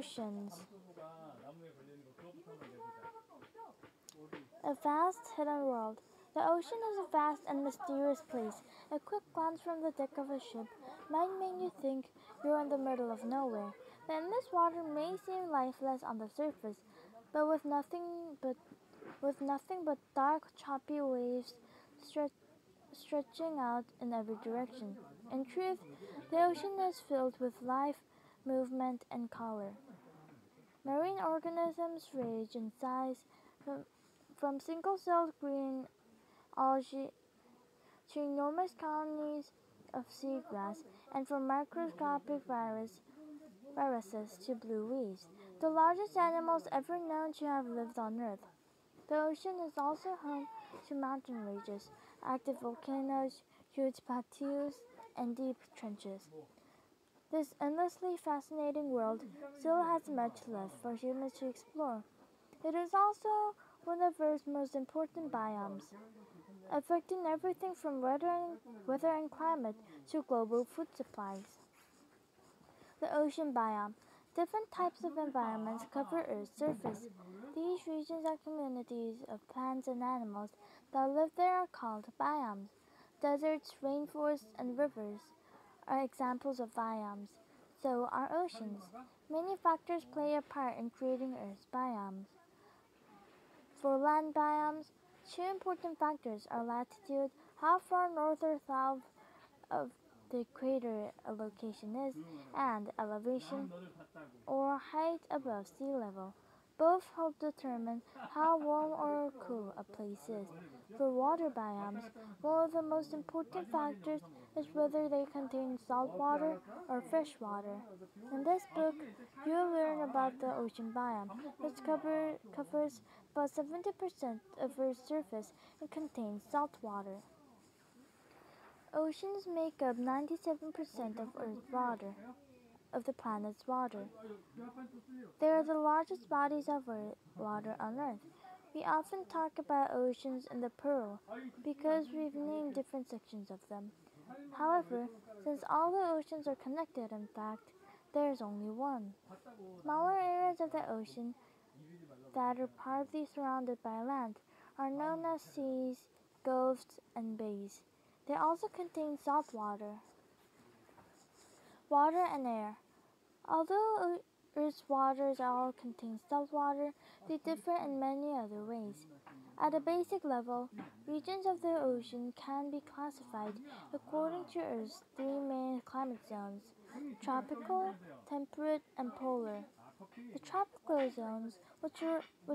Oceans. A vast hidden world. The ocean is a vast and mysterious place. A quick glance from the deck of a ship might make you think you're in the middle of nowhere. The endless water may seem lifeless on the surface, but with nothing but dark, choppy waves stretching out in every direction. In truth, the ocean is filled with life, movement, and color. Marine organisms range in size from, from single-celled green algae to enormous colonies of seagrass, and from microscopic viruses to blue reefs, the largest animals ever known to have lived on Earth. The ocean is also home to mountain ranges, active volcanoes, huge plateaus, and deep trenches. This endlessly fascinating world still has much left for humans to explore. It is also one of Earth's most important biomes, affecting everything from weather and climate to global food supplies. The ocean biome. Different types of environments cover Earth's surface. These regions are communities of plants and animals that live there are called biomes. Deserts, rainforests, and rivers are examples of biomes. So are oceans. Many factors play a part in creating Earth's biomes. For land biomes, two important factors are latitude, how far north or south of the equator a location is, and elevation, or height above sea level. Both help determine how warm or cool a place is. For water biomes, one of the most important factors is whether they contain salt water or fresh water. In this book, you'll learn about the ocean biome, which covers about 70% of Earth's surface and contains salt water. Oceans make up 97% of Earth's water, of the planet's water. They are the largest bodies of water on Earth. We often talk about oceans in the plural because we've named different sections of them. However, since all the oceans are connected, in fact, there is only one. Smaller areas of the ocean that are partly surrounded by land are known as seas, gulfs, and bays. They also contain salt water. Water and air. Although Earth's waters all contain salt water, they differ in many other ways. At a basic level, regions of the ocean can be classified according to Earth's three main climate zones: tropical, temperate, and polar. The tropical zones, which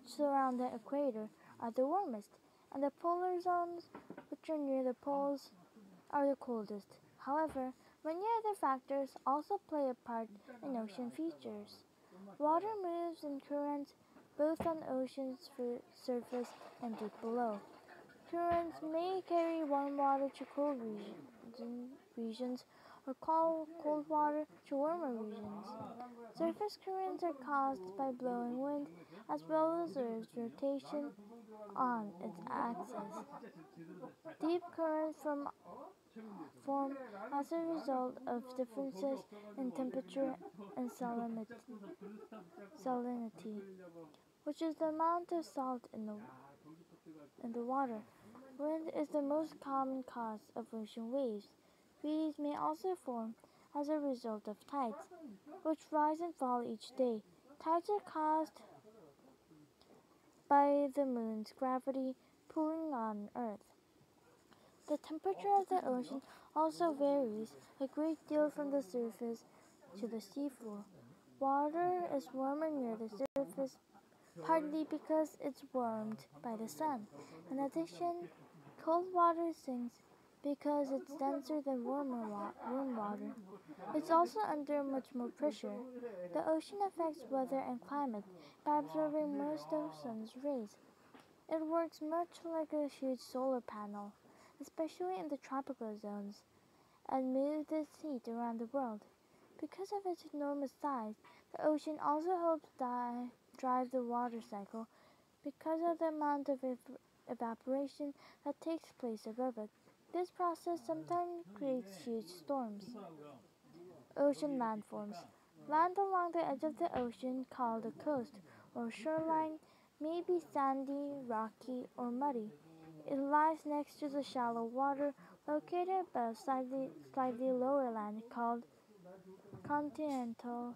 surround the equator, are the warmest, and the polar zones, which are near the poles, are the coldest. However, many other factors also play a part in ocean features. Water moves in currents both on ocean's surface and deep below. Currents may carry warm water to cold regions or cold water to warmer regions. Surface currents are caused by blowing wind as well as Earth's rotation on its axis. Deep currents form as a result of differences in temperature and salinity, which is the amount of salt in the water. Wind is the most common cause of ocean waves. These may also form as a result of tides, which rise and fall each day. Tides are caused by the moon's gravity pulling on Earth. The temperature of the ocean also varies a great deal from the surface to the seafloor. Water is warmer near the surface, partly because it's warmed by the sun. In addition, cold water sinks because it's denser than warm water. It's also under much more pressure. The ocean affects weather and climate by absorbing most of the sun's rays. It works much like a huge solar panel, especially in the tropical zones, and moves this heat around the world. Because of its enormous size, the ocean also helps drive the water cycle because of the amount of evaporation that takes place above it. This process sometimes creates huge storms. Ocean landforms. Land along the edge of the ocean, called the coast or shoreline, may be sandy, rocky, or muddy. It lies next to the shallow water located above slightly lower land called continental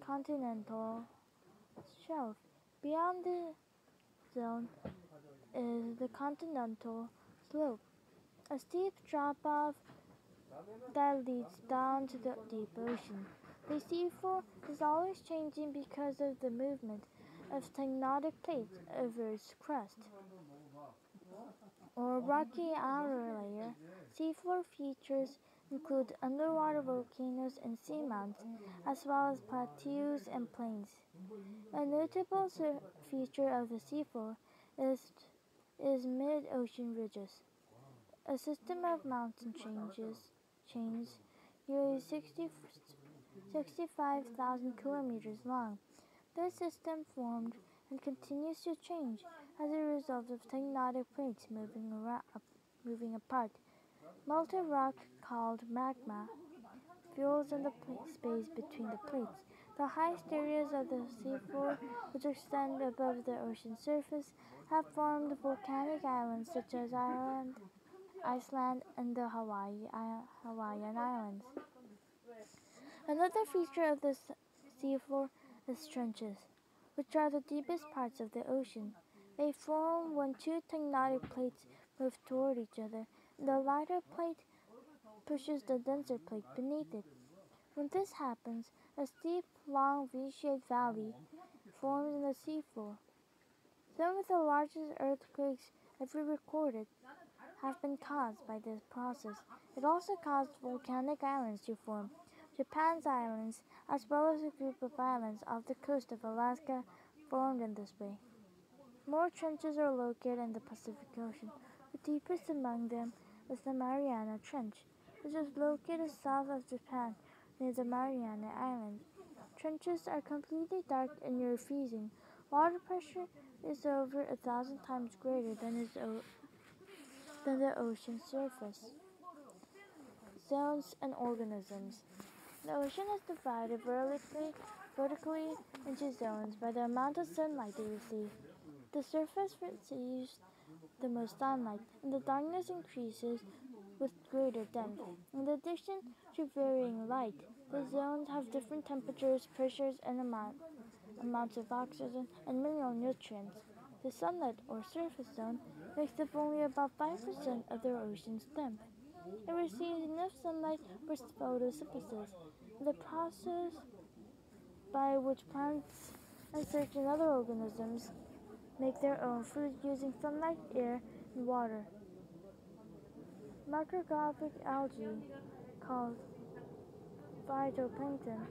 continental shelf. Beyond the zone is the continental slope, a steep drop-off that leads down to the deep ocean. The seafloor is always changing because of the movement of tectonic plates over its crust, or rocky outer layer. Seafloor features include underwater volcanoes and seamounts, as well as plateaus and plains. A notable feature of the seafloor is mid-ocean ridges, a system of mountain chains nearly 65,000 kilometers long. This system formed and continues to change as a result of tectonic plates moving apart. Molten rock called magma fills in the space between the plates. The highest areas of the seafloor, which extend above the ocean surface, have formed volcanic islands such as Iceland, and the Hawaiian Islands. Another feature of the seafloor is trenches, which are the deepest parts of the ocean. They form when two tectonic plates move toward each other, and the lighter plate pushes the denser plate beneath it. When this happens, a steep, long V-shaped valley forms in the seafloor. Some of the largest earthquakes ever recorded have been caused by this process. It also caused volcanic islands to form. Japan's islands, as well as a group of islands off the coast of Alaska, formed in this way. More trenches are located in the Pacific Ocean. The deepest among them is the Mariana Trench, which is located south of Japan near the Mariana Islands. Trenches are completely dark and near freezing. Water pressure is over 1,000 times greater than the ocean surface. Zones and organisms. The ocean is divided vertically into zones by the amount of sunlight they receive. The surface receives the most sunlight, and the darkness increases with greater depth. In addition to varying light, the zones have different temperatures, pressures, and amounts of oxygen and mineral nutrients. The sunlit or surface zone makes up only about 5% of the ocean's depth. It receives enough sunlight for photosynthesis, the process by which plants and certain other organisms make their own food using sunlight, air, and water. Microscopic algae, called phytoplankton,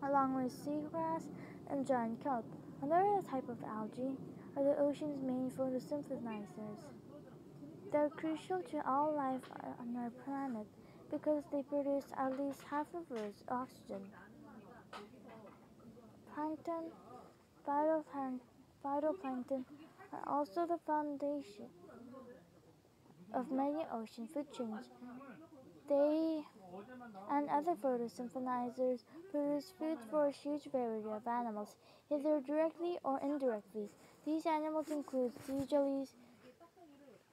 along with seagrass and giant kelp, another type of algae, are the ocean's main photosynthesizers. They're crucial to all life on our planet because they produce at least half of Earth's oxygen. Plankton, phytoplankton are also the foundation of many ocean food chains. They and other photosynthesizers produce food for a huge variety of animals, either directly or indirectly. These animals include sea jellies,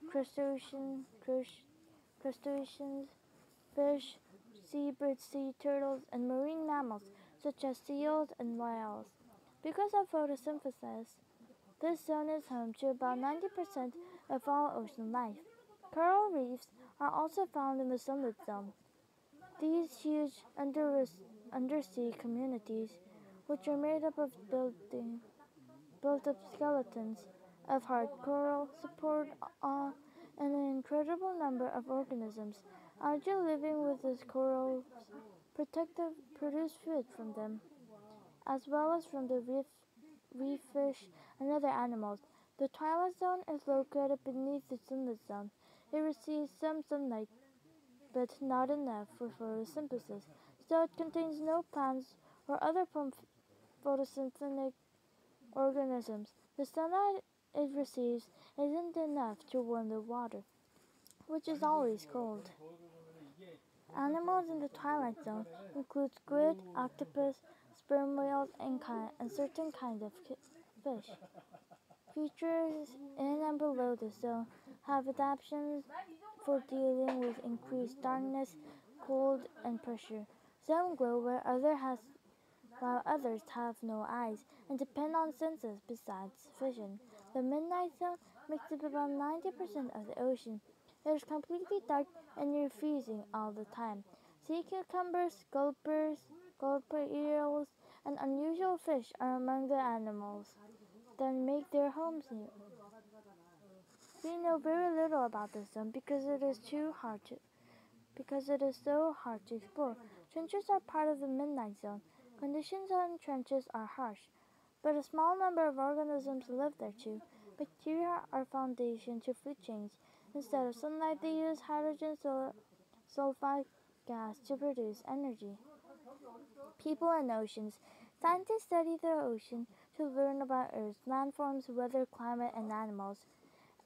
crustaceans, fish, seabirds, sea turtles, and marine mammals such as seals and whales. Because of photosynthesis, this zone is home to about 90% of all ocean life. Coral reefs are also found in the sunlit zone. These huge undersea communities, which are made up of built-up skeletons of hard coral, support an incredible number of organisms. Algae living with these corals produce food from them, as well as from the reef fish and other animals. The twilight zone is located beneath the sunlit zone. It receives some sunlight, but not enough for photosynthesis, so it contains no plants or other photosynthetic organisms. The sunlight it receives isn't enough to warm the water, which is always cold. Animals in the twilight zone include squid, octopus, sperm whales, and certain kinds of fish. Creatures in and below the zone have adaptations for dealing with increased darkness, cold, and pressure. Some glow while others have no eyes and depend on senses besides vision. The midnight zone makes up about 90% of the ocean. It is completely dark and near freezing all the time. Sea cucumbers, gulper eels, and unusual fish are among the animals that make their homes here. We know very little about this zone because it is so hard to explore. Trenches are part of the midnight zone. Conditions on trenches are harsh, but a small number of organisms live there too. Bacteria are foundation to food chains. Instead of sunlight, they use hydrogen sulfide gas to produce energy. People and oceans. Scientists study the ocean to learn about Earth's landforms, weather, climate, and animals,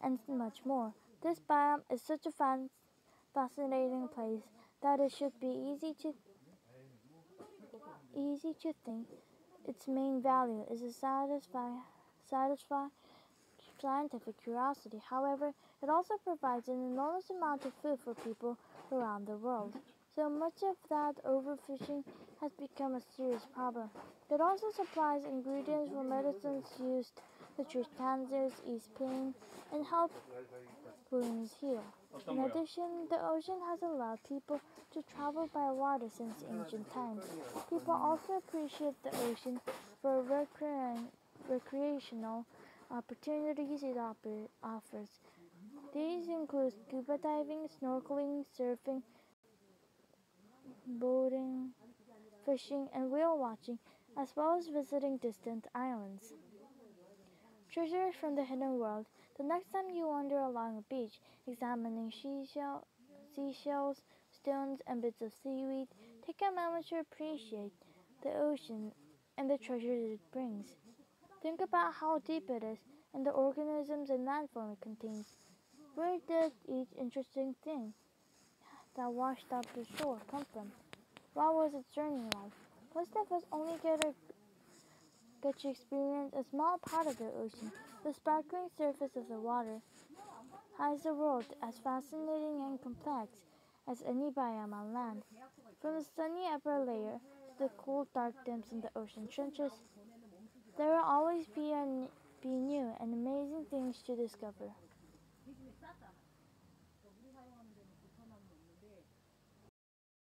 and much more. This biome is such a fascinating place that it should be easy to think its main value is to satisfy scientific curiosity. However, it also provides an enormous amount of food for people around the world. So much of that overfishing has become a serious problem. It also supplies ingredients for medicines used to treat cancers, ease pain, and help wounds heal. In addition, the ocean has allowed people to travel by water since ancient times. People also appreciate the ocean for recreational opportunities it offers. These include scuba diving, snorkeling, surfing, boating, fishing, and whale watching, as well as visiting distant islands. Treasures from the hidden world. The next time you wander along a beach, examining seashells, stones, and bits of seaweed, take a moment to appreciate the ocean and the treasures it brings. Think about how deep it is and the organisms and landform it contains. Where did each interesting thing that washed up the shore come from? What was its journey like? Most of us only get to experience a small part of the ocean. The sparkling surface of the water hides a world as fascinating and complex as any biome on land. From the sunny upper layer to the cool dark depths in the ocean trenches, there will always be new and amazing things to discover.